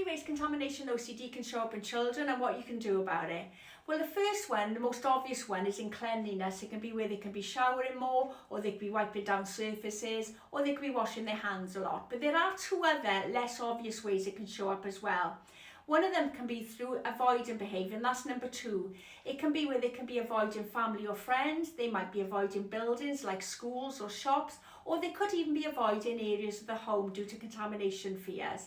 ways contamination OCD can show up in children and what you can do about it. Well, the first one, the most obvious one, is in cleanliness. It can be where they can be showering more, or they could be wiping down surfaces, or they could be washing their hands a lot. But there are two other less obvious ways it can show up as well. One of them can be through avoiding behaviour, and that's number 2. It can be where they can be avoiding family or friends. They might be avoiding buildings like schools or shops, or they could even be avoiding areas of the home due to contamination fears.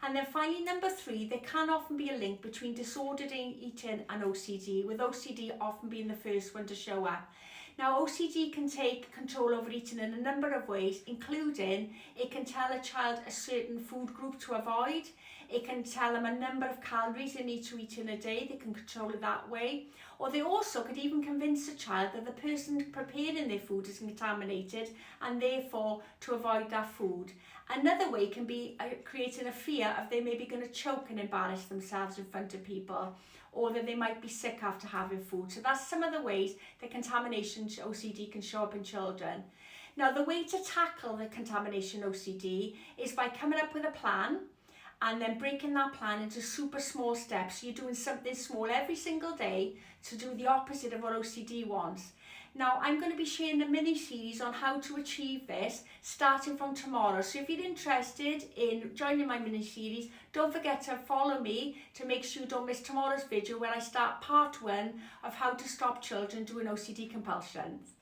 And then finally, number 3, there can often be a link between disordered eating and OCD, with OCD often being the first one to show up. Now, OCD can take control over eating in a number of ways, including it can tell a child a certain food group to avoid. It can tell them a number of calories they need to eat in a day. They can control it that way. Or they also could even convince a child that the person preparing their food is contaminated and therefore to avoid that food. Another way can be creating a fear of they may be going to choke and embarrass themselves in front of people, or that they might be sick after having food. So that's some of the ways that contamination OCD can show up in children. Now, the way to tackle the contamination OCD is by coming up with a plan and then breaking that plan into super small steps. So you're doing something small every single day to do the opposite of what OCD wants. Now, I'm going to be sharing a mini series on how to achieve this starting from tomorrow. So if you're interested in joining my mini series, don't forget to follow me to make sure you don't miss tomorrow's video where I start part 1 of how to stop children doing OCD compulsions.